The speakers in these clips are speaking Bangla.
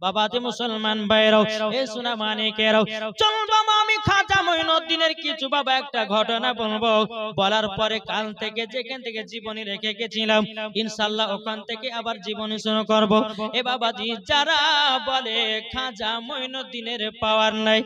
বাবাজি মুসলমান ভাইরাও, এ সোনা মানিকেরাও, চল বাবা আমি খাজা মঈনুদ্দিনের কিছু বাবা একটা ঘটনা বলবো। বলার পরে কাল থেকে যেখান থেকে জীবনী রেখে গেছিলাম ইনশাআল্লাহ ওখান থেকে আবার জীবনী শুরু করব। এ বাবাজি যারা বলে খাজা মঈনুদ্দিনের পাওয়ার নাই,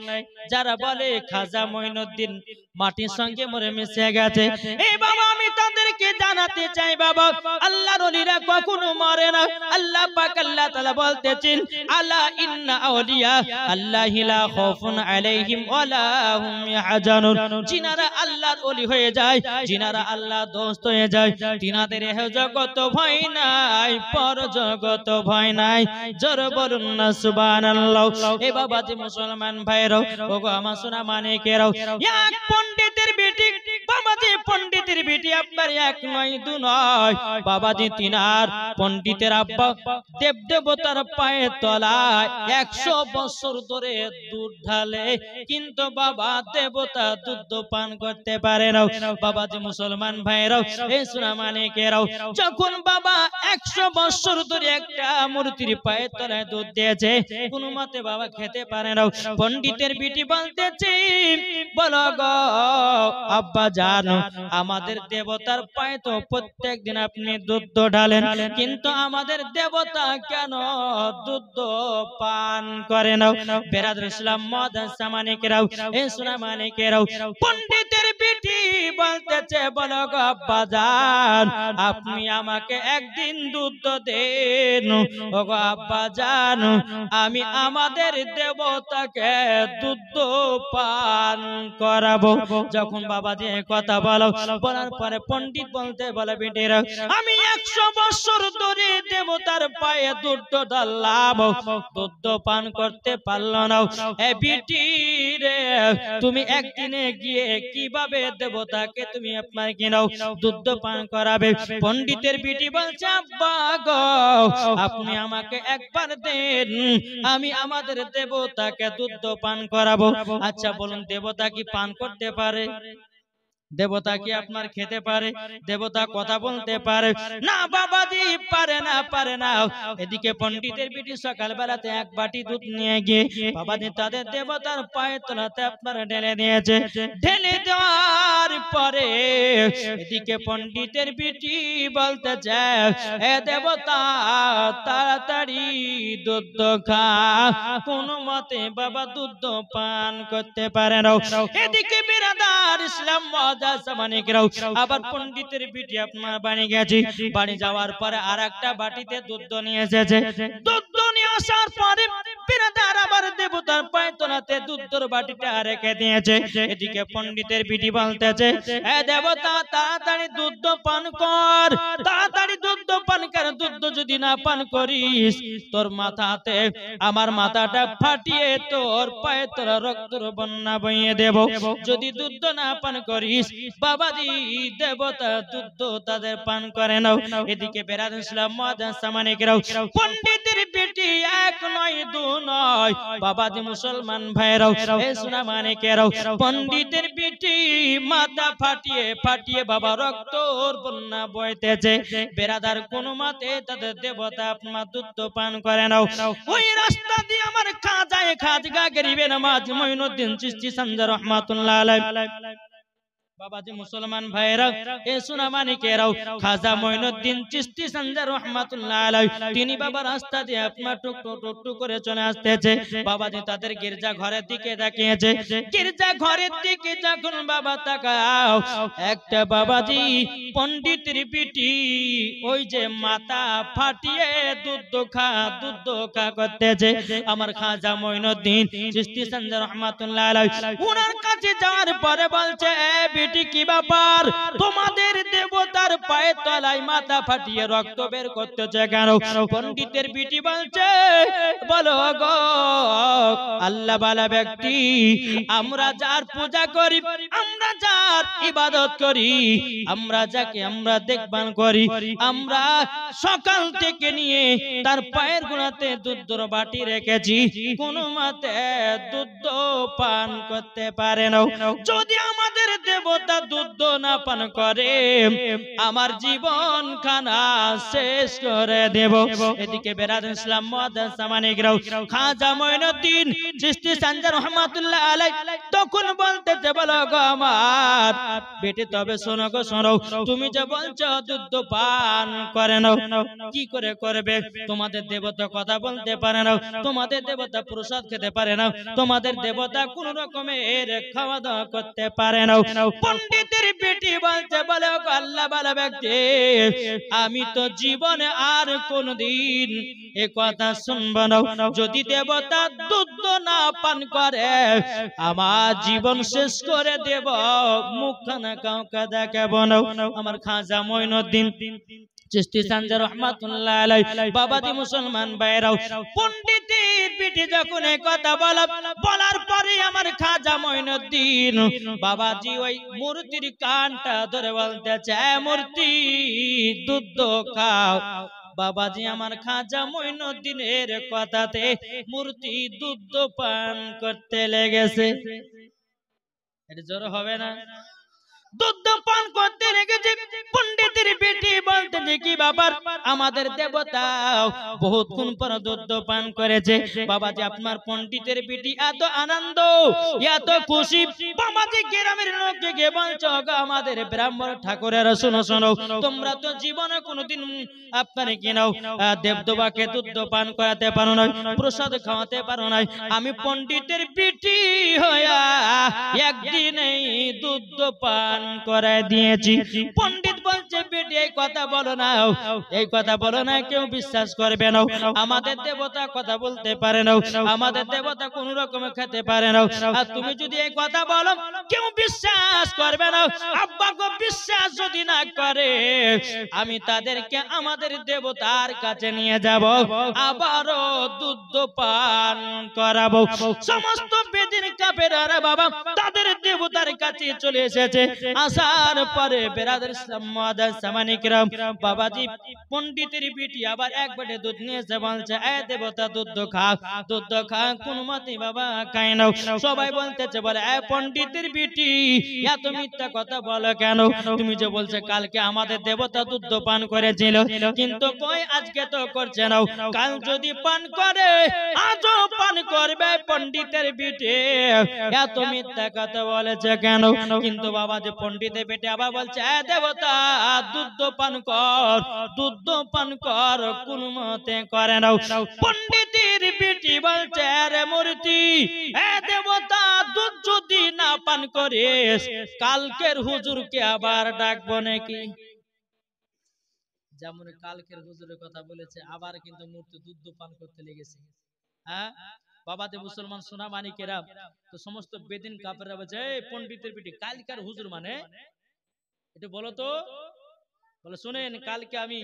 যারা বলে খাজা মঈনুদ্দিন মাটির সঙ্গে মরে মিশে গেছে, এই বাবা আমি তাদেরকে জানাতে চাই বাবা আল্লাহর ওলিরা কখনো মরে না। আল্লাহ পাক আল্লাহ তাআলা বলতেছেন আলা ইন্না আউলিয়া আল্লাহি লা খাউফুন আলাইহিম ওয়ালা হুম ইয়াহজানুন। যিনারা আল্লাহর ওলি হয়ে যায়, যিনারা আল্লাহ দোস্ত হয়ে যায়, তিনাদের এহ জগত ভয় নাই, পর জগত ভয় নাই। জোর বলুন না সুবহানাল্লাহ। এ বাবাজি মুসলমান ভাইরাও, ওগো আমার সোনা মানিকেরাও, এক পণ্ডিতের বেটি বাবাজি, পণ্ডিতের বেটি আপনার এক নয় দু নয় বাবাজি, তিনার পণ্ডিতের আব্বা দেব দেবতার পায়ের তলায় 100 বছর ধরে দুধ ঢালে, কিন্তু বাবা দেবতা দুধ পান করতে পারে না। বাবাজি মুসলমান ভাইরাও, এই সোনা মানিকেরাও, যখন বাবা 100 বছর ধরে একটা মূর্তির পায়ের তলায় দুধ দিয়েছে, কোন মতে বাবা খেতে পারে না। পণ্ডিতের বিটি বলতেছে বলো গো আব্বা জানো, আমাদের দেবতার পায়ে তো প্রত্যেক দিন আপনি দুধ ঢালেন, কিন্তু আমাদের দেবতা কেন দুধ পান করে না? বেরাদর ইসলাম মাদ্রাসা মানিকেরাও, এ সোনা মানিকেরাও, পণ্ডিতের বিটি বলতেছে বলো গো আব্বা জান, আপনি আমাকে একদিন দুধ দেন। ও গো আব্বা জান, আমি আমাদের দেবতাকে দুধ পান করাবো। যখন বাবা যে কথা বলো, বলার পরে পণ্ডিত বলতে বলে বেটিরা আমি 100 বছর ধরে দেবতার পায়ে দুধ ঢাললাম, দুধ পান করতে পারলো না। এ বেটি রে, তুমি একদিনে গিয়ে কিভাবে দেবতাকে তুমি আপনার কিনাও দুধ পান করাবে? পণ্ডিতের বেটি বলছে আব্বা গো আপনি আমাকে একবার দেন, আমি আমাদের দেবতাকে দুধ পান করাবো। আচ্ছা বলুন, দেবতা কি পান করতে পারে? দেবতা কি আপনার খেতে পারে? দেবতা কথা বলতে পারে? না বাবাজি, পারে না, পারে না। এদিকে পণ্ডিতের বিটি সকাল বেলাতে এক বাটি দুধ নিয়ে গিয়ে বাবাজি তাদের দেবতার পায়ের তলাতে আপনার ঢেলে দিয়েছে। ঢেলে দেওয়ার পরে এদিকে পণ্ডিতের বিটি বলতে চায় এ দেবতা তাড়াতাড়ি দুধ খা, কোন মতে বাবা দুধ পান করতে পারে না। এদিকে বিরাদার ইসলাম আবার পণ্ডিতের বিটি আপনার বাড়ি গেছি, বাড়ি যাওয়ার পরে আর একটা বাটিতে দুধ নিয়ে এসেছে। দুধ নিয়ে আসার পরে বিরাদার আবার দেবতার পায়ের তলাতে দুধের বাটিটা রেখে দিয়েছে। এদিকে পণ্ডিতের বিটি বলতেছে এ দেবতা তাড়াতাড়ি দুধ পান কর, তাড়াতাড়ি দুধ পান কর, দুধ যদি না পান করিস তোর মাথাতে আমার মাথাটা ফাটিয়ে তোর পায়ের তলা রক্তের বন্যা বইয়ে দেব। যদি দুধ না পান করিস বাবাজি দেবতা দুধ তাদের পান করে নাও। এদিকে বেরাদর ইসলাম মাদ্রাসা মানিকেরাও, পণ্ডিতের বেটি এক নয় দু নয় বাবাজি মুসলমান ভাইরাও, এ সোনা মানিকেরাও, পণ্ডিতের বেটি মাথা ফাটিয়ে ফাটিয়ে বাবা রক্তর বন্যা বইতেছে। বেরাদার কোন মতে তাদের দেবতা আপনার দুধ পান করে নাও। ওই রাস্তা দিয়ে আমার খাজা গরিবে নামাজ মঈনুদ্দিন চিশতি সঞ্জয় রহমাতুল্লাহ আলাইহি বাবাজি মুসলমান ভাইরা, এ সোনা মানিকেরাও, খাজা মঈনুদ্দিন চিশতি সঞ্জয় রহমাতুল্লাহ আলাইহি তিনি বাবা রাস্তা দিয়ে আপনার টুকটুক করে চলে আসতেছে। বাবাজি তাদের গির্জা ঘরের দিকে তাকিয়েছে। গির্জা ঘরের দিকে যখন বাবা তাকাও, একটা বাবাজি পণ্ডিতের বিটি ওই যে মাথা ফাটিয়ে দুধ খা করতেছে। আমার খাজা মঈনুদ্দিন চিশতি সঞ্জয় রহমাতুল্লাহ আলাইহি ওনার কাছে যাওয়ার পরে বলছে এ কি ব্যাপার, তোমাদের দেবতার পায়ের তলায় মাথা ফাটিয়ে রক্ত বের করতেছে কেন? পণ্ডিতের বিটি বলছে বলো গো আল্লাহ বালা ব্যক্তি, আমরা যার পূজা করি, আমরা যার ইবাদত করি, আমরা যাকে আমরা দেখভাল করি, আমরা সকাল থেকে নিয়ে তার পায়ের গোড়াতে দুধের বাটি রেখেছি, কোনো মতে দুধ পান করতে পারে না। যদি আমাদের দেব দেবতা দুধ না পান করে আমার জীবন খানা শেষ করে দেব। এদিকে বেরাদার ইসলাম মুআদ্দাস সামানিকরাও খাজা মঈনুদ্দিন চিশতি সানজার রহমাতুল্লাহ আলাইহি তখন বলতেছে, বলো গো আমার বেটি, তবে শোনো গো শোনো, তুমি যে বলছো দুধ পান করে নাও, কি করে করবে? তোমাদের দেবতা কথা বলতে পারে না, তোমাদের দেবতা প্রসাদ খেতে পারে না, তোমাদের দেবতা কোন রকমের খাওয়া দাওয়া করতে পারে না। পণ্ডিতের বেটি বলছে, বলে আল্লাহ বলা ব্যক্তি, আমি তো জীবনে আর কোনদিন এ কথা শুনবো না। যদি দেবতা দুধ না পান করে আমার জীবন শেষ করে দেব, মুখখানা কাউকে দেখাবো না। আমার খাজা মঈনুদ্দিন চিশতি সানজার রহমাতুল্লাহ আলাইহি বাবাজি মুসলমান ভাইরাও পণ্ডিতের পিঠে যখন এই কথা বলার পরে আমার খাজা মঈনুদ্দিন বাবাজি ওই মূর্তির কানটা ধরে বলতেছে, মূর্তি দুধ খাও। বাবাজি আমার খাজা মঈনুদ্দিনের কথাতে মূর্তি দুধ পান করতে লেগেছে। এটা জোর হবে না? দুধ পান করতে লেগেছে। পণ্ডিতের বেটি বলতে যে কি ব্যাপার, আমাদের দেবতা বহুক্ষণ পর দুধ পান করেছে। বাবাজি আপনার পণ্ডিতের বেটি এত আনন্দ, এত খুশি, বাবাজি গ্রামের লোককে গিয়ে বলছো, আমাদের ব্রাহ্মণ ঠাকুরেরা শোনো শোনো, তোমরা তো জীবনে কোনোদিন আপনারে কি নাও দেবদেবাকে দুধ পান করাতে পারো না, প্রসাদ খাওয়াতে পারো না। আমি পণ্ডিতের বেটি হইয়া একদিনেই দুধ পান করায় দিয়েছি। পণ্ডিত বলছে, বেটি এই কথা বলো না, এই কথা বলো না, কেউ বিশ্বাস করবে না। আমাদের দেবতা কথা বলতে পারে না, আমাদের দেবতা কোন রকমে খেতে পারে না, আর তুমি যদি এই কথা বলো কেউ বিশ্বাস করবে না। আব্বাকে বিশ্বাস যদি না করে আমি তাদেরকে আমাদের দেবতার কাছে নিয়ে যাব, আবারও দুধ পান করাবো। সমস্ত বেদিন কাফেররা বাবা তাদের দেবতার কাছে চলে এসেছে। আসার পরে বেরাদার ইসলাম মুআদ্দাস সামানিকরাম বাবাজি পণ্ডিতের বিটি আবার এক বাটি দুধ নিয়ে এসে বলছে, এ দেবতা দুধ খা, দুধ খা। কোন মতে বাবা খায় না। সবাই বলতেছে, বলে এ পণ্ডিতের বিটি এত মিথ্যা কথা বলো কেন? তুমি যে বলছে কালকে আমাদের দেবতা দুধ পান করেছিল, কিন্তু কই আজকে তো করছে না, কাল যদি পান করে আজও পান করবে। পণ্ডিতের বিটি এত মিথ্যা কথা বলেছে কেন? কিন্তু বাবা যে পণ্ডিতের বেটি আবার বলছে, এ দেবতা দুধ পান কর, দুধ পান কর। কোন মতে করে না। পণ্ডিতের বেটি বলছে, আরে মূর্তি, এ দেবতা দুধ যদি না পান করিস কালকের হুজুরকে আবার ডাকবো নাকি? যেমন কালকের হুজুরের কথা বলেছে, আবার কিন্তু মূর্তি দুধ পান করতে লেগেছে। হ্যাঁ বাবাতে মুসলমান সোনা মানিকেরা, তো সমস্ত বেদিন কাফেররা বলছে, পণ্ডিতের বেটি কালকার হুজুর মানে এটা বলো তো। বলে, শুনেন, কালকে আমি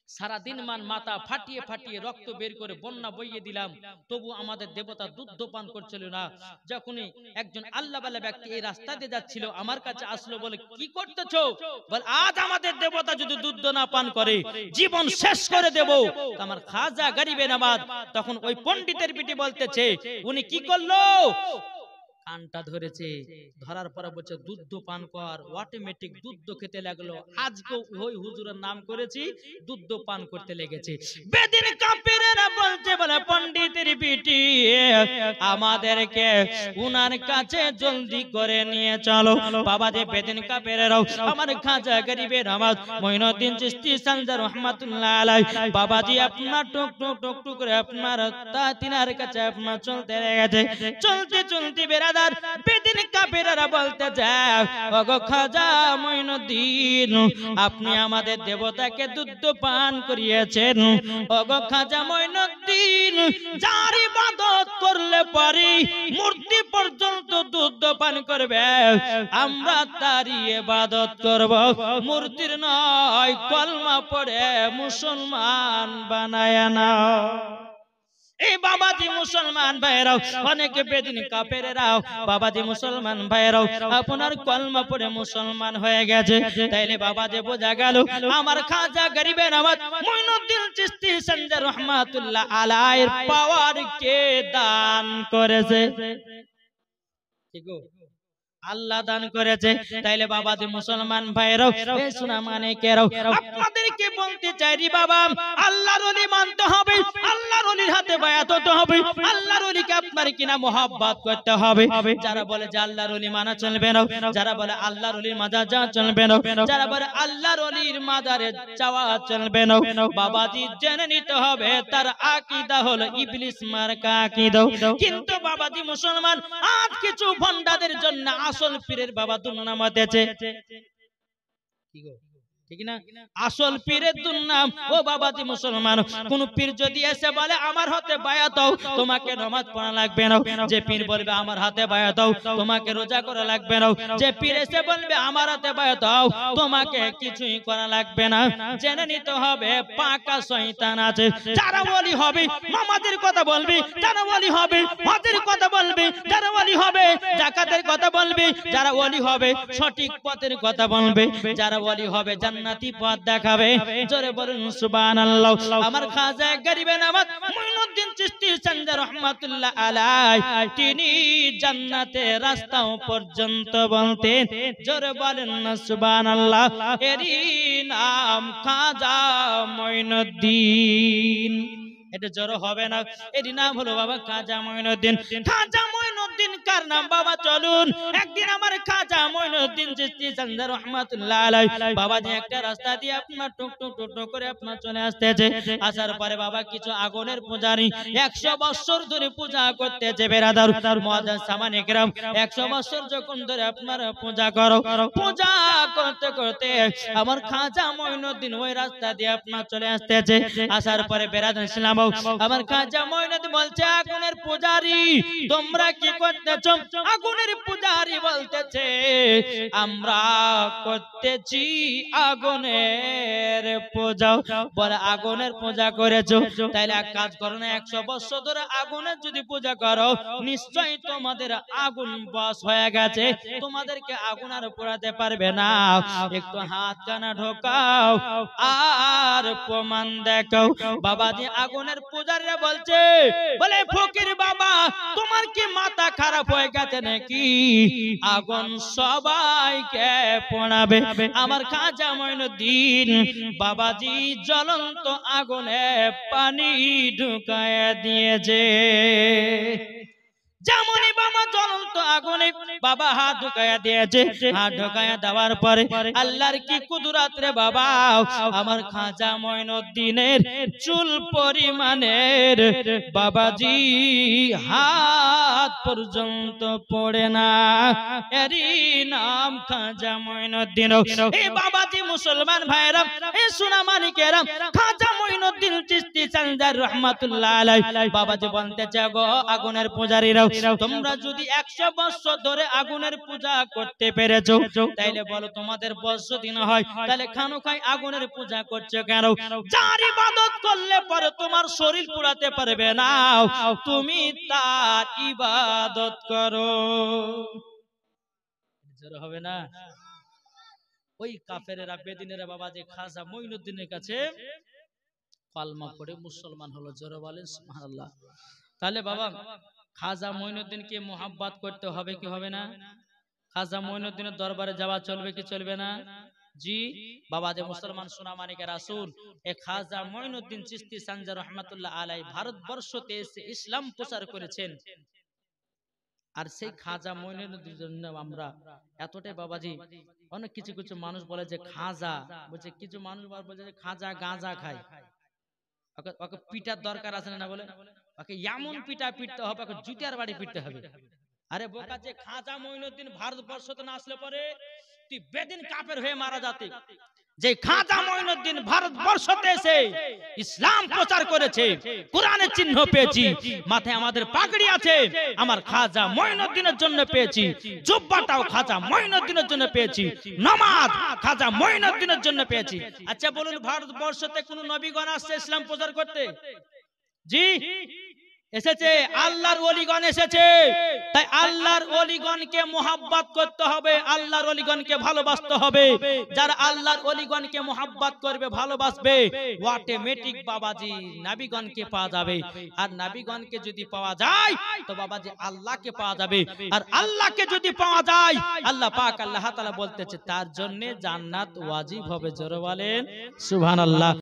সারাদিন মাথা ফাটিয়ে ফাটিয়ে রক্ত বের করে বন্যা বইয়ে দিলাম, তবু আমাদের দেবতা দুধ পান করছিল না। যখনই একজন আল্লাহওয়ালা ব্যক্তি এই রাস্তা দিয়ে যাচ্ছিল আমার কাছে আসলো, বলে, কি করতেছো? বলে, আজ আমাদের দেবতা যদি দুধ না পান করে জীবন শেষ করে দেব। আমার খাজা গরিবে নামাজ তখন ওই পণ্ডিতের পিটি বলতেছে, উনি কি করলো? কানটা ধরেছে, ধরার পরে বলছে দুধ পান কর। অটোমেটিক দুধ খেতে লাগলো। আজকে ওই হুজুরের নাম করেছি, দুধ পান করতে লেগেছে। বেদিন কাফেররা বলছে, বলে পণ্ডিতের বিটি আমাদেরকে উনার কাছে জলদি করে নিয়ে চলো। বাবাজি বেদিন কাফেররাও আমার খাজা গরিবে নামাজ মঈনুদ্দিন চিশতি সানজার রহমাতুল্লাহ আলাইহি বাবাজি আপনার টুক টুক টুক টুক করে আপনার তিনার কাছে আপনার চলতে লেগেছে। চলতে চলতে বেরাদার বেদিন কাফেররা বলতে যায়, ওগো খাজা মঈনুদ্দিন, আপনি আমাদের দেবতাকে দুধ পান করিয়েছেন। ওগো খাজা মঈনুদ্দিন, যার ইবাদত করলে পারি মূর্তি পর্যন্ত দুধ পান করবে, আমরা তারই ইবাদত করব, মূর্তির নয়। কলমা পড়ে মুসলমান বানায় না। এই বাবাজি মুসলমান ভাইরাও, অনেকে বেদিন কাফেররাও বাবাজি মুসলমান ভাইরাও আপনার কলমা পড়ে মুসলমান হয়ে গেছে। তাইলে বাবাজি বোঝা গেল আমার খাজা গরিবে নামাজ মঈনুদ্দিন চিশতি সানজার রহমাতুল্লাহ আলাইহির পাওয়ার কে দান করেছে। ঠিক গো, আল্লাহ দান করেছে। তাইলে বাবাজি মুসলমান ভাইরাও, এ সোনা মানিকেরাও, আপনাদেরকে বলতে চাই রে বাবা, আল্লাহর ওলি মানতে হবে, আল্লাহর ওলির হাতে বায়াত হতে হবে, আল্লাহর ওলিকে আপনার কিনা মোহাব্বত করতে হবে। যারা বলে যে আল্লাহর ওলি মানা চলবে না, যারা বলে আল্লাহর ওলির মাজার যাওয়া চলবে না, যারা বলে আল্লাহর ওলির মাজারে যাওয়া চলবে না, বাবাজি জেনে নিতে হবে তার আকীদা হলো ইবলিস মার্কা আকীদা। কিন্তু বাবাজি মুসলমান, আজ কিছু ভণ্ডাদের জন্য আসল পীরের বাবা দুর্নাম হতেছে। কি গো, ঠিক না? আসল পীরের দুর্নাম। ও বাবাজি মুসলমান, কোন পীর যদি এসে বলে আমার হাতে বায়াত দাও, তোমাকে নামাজ পড়া লাগবে না। যে পীর বলবে আমার হাতে বায়াত দাও, তোমাকে রোজা করা লাগবে না। যে পীর এসে বলবে আমার হাতে বায়াত দাও, তোমাকে কিছুই করা লাগবে না। জেনে নিতে হবে পাকা শয়তান আছে। যারা ওলি হবে নামাজের কথা বলবে, যারা ওলি হবে হজের কথা বলবে, যারা ওলি হবে যাকাতের কথা বলবে, যারা ওলি হবে সঠিক পথের কথা বলবে, যারা ওলি হবে জান্নাতি পথ দেখাবে। জোরে বলুন সুবহানাল্লাহ। আমার খাজা গরিবে নামাজ মুইনুদ্দিন চিশতি সঞ্জয় রহমাতুল্লাহ আলাইহি, তিনি জান্নাতের রাস্তা পর্যন্ত বলতেন। জোরে বলেন না সুবহানাল্লাহ। এরই নাম খাজা মুইনুদ্দিন। এটা জোর হবে না, এর নাম হলো বাবা খাজা মুইনুদ্দিন। খাজা মুইনুদ্দিন কার নাম বাবা? চলুন একদিন আমার খাজা মুইনুদ্দিন চিশতি সঞ্জয় রহমাতুল্লাহ আলাইহি বাবা যে একটা রাস্তা দিয়ে আপনার টুক টুক টুক টুক করে আপনার চলে আসতেছে। আসার পরে বাবা কিছু আগুনের পূজারী 100 বছর ধরে পূজা করতেছে। বেরাদার মুআজ্জাজ সামানে کرام, 100 বছর যখন ধরে আপনার পূজা করো, পূজা করতে করতে আমার খাজা মুইনুদ্দিন ওই রাস্তা দিয়ে আপনার চলে আসতেছে। আসার পরে বেরাদার ইসলাম, আমার খাজা মুইনুদ্দিন বলছে আগুনের পূজারী তোমরা কি করতেছো? আগুনের পূজারী বলতেছে আমরা করতেছি আগুনের পূজা। বলে আগুনের পূজা করেছো, তাইলে এক কাজ করো না, 100 বছর ধরে আগুনের যদি পূজা করো নিশ্চয়ই তোমাদের আগুন বশ হয়ে গেছে, তোমাদেরকে আগুন আর পোড়াতে পারবে না। একটু হাত কানা ঢোকাও আর প্রমাণ দেখাও। বাবাজি আগুনের পূজারীরা বলছে, বলে ফকির বাবা তোমার কি মাথা খারাপ হয়ে গেছে নাকি? আগুন সবাইকে পোড়াবে। আমার খাজা মুইনুদ্দিন বাবাজি জ্বলন্ত আগুনে পানি ঢুকায় দিয়েছে। যেমনই বাবা জ্বলন্ত আগুনে বাবা হাত ঢুকায়া দিয়েছে। হাত ঢুকায়া দেওয়ার পরে আল্লাহর কি কুদরত রে বাবা, আমার খাজা মুইনুদ্দিনের চুল পরিমাণের বাবাজি হাত পর্যন্ত পড়ে না। এরই নাম খাজা মুইনুদ্দিন। এই বাবাজি মুসলমান ভাইরা, এই সোনা মানিকেরা, খাজা মুইনুদ্দিন চিশতি সঞ্জয় রহমাতুল্লাহ আলাইহি বাবাজি বলতেছে গো আগুনের পূজারীরা, তোমরা যদি 100 বছর ধরে আগুনের পূজা করতে পেরেছো, তাইলে বলো তোমাদের বছর দিন হয়, তাহলে খানোখায় আগুনের পূজা করছো কেন? যার ইবাদত করলে পরে তোমার শরীর পুড়াতে পারবে না, তুমি তার ইবাদত করো। জোর হবে না? ওই কাফেরেরা বেদিনেরা বাবা যে খাজা মুইনুদ্দিনের কাছে কলমা পড়ে মুসলমান হলো। জোর বলেন সুবহানাল্লাহ। তাহলে বাবা খাজা মুইনুদ্দিনকে মোহাব্বত করতে হবে কি হবে না? খাজা মুইনুদ্দিনের দরবারে যাওয়া চলবে কি চলবে না? জি বাবা যে মুসলমান সোনা মানিকের আসুন, এই খাজা মুইনুদ্দিন চিশতি সঞ্জয় রহমাতুল্লাহ আলাইহি ভারতবর্ষতে এসে ইসলাম প্রচার করেছেন। আর সেই খাজা মুইনুদ্দিনের জন্য আমরা এতটাই বাবাজি, অনেক কিছু কিছু মানুষ বলে যে খাজা, বলছে কিছু মানুষ বলে যে খাজা গাঁজা খায়, ওকে পিটার দরকার আছে না? বলে ওকে এমন পিটা পিটতে হবে, ওকে জুতার বাড়ি পিটতে হবে। আরে বোকা, যে খাজা মুইনুদ্দিন ভারতবর্ষতে না আসলে পরে তুই বেদিন কাফের হয়ে মারা যাতি। যে খাজা মুইনুদ্দিন ভারতবর্ষতে এসে ইসলাম প্রচার করেছে, কোরআনের চিহ্ন পেয়েছি, মাথায় আমাদের পাগড়ি আছে, আমার খাজা মুইনুদ্দিনের জন্য পেয়েছি, জুব্বাটাও খাজা মুইনুদ্দিনের জন্য পেয়েছি, নামাজ খাজা মুইনুদ্দিনের জন্য পেয়েছি। আচ্ছা বলুন, ভারতবর্ষতে কোন নবীগণ আসছে ইসলাম প্রচার করতে? জি এসেছে, আল্লাহর ওলিগণ এসেছে। তাই আল্লাহর ওলিগণকে মোহাব্বত করতে হবে, আল্লাহর ওলিগণকে ভালোবাসতে হবে। যারা আল্লাহর ওলিগণকে মোহাব্বত করবে, ভালোবাসবে, অটোমেটিক বাবাজি নবীগণকে পাওয়া যাবে। আর নবীগণকে যদি পাওয়া যায় তো বাবাজি আল্লাহকে পাওয়া যাবে। আর আল্লাহকে যদি পাওয়া যায়, আল্লাহ পাক আল্লাহ তাআলা বলতেছে তার জন্য জান্নাত ওয়াজিব হবে। জোরে বলেন সুবহানাল্লাহ।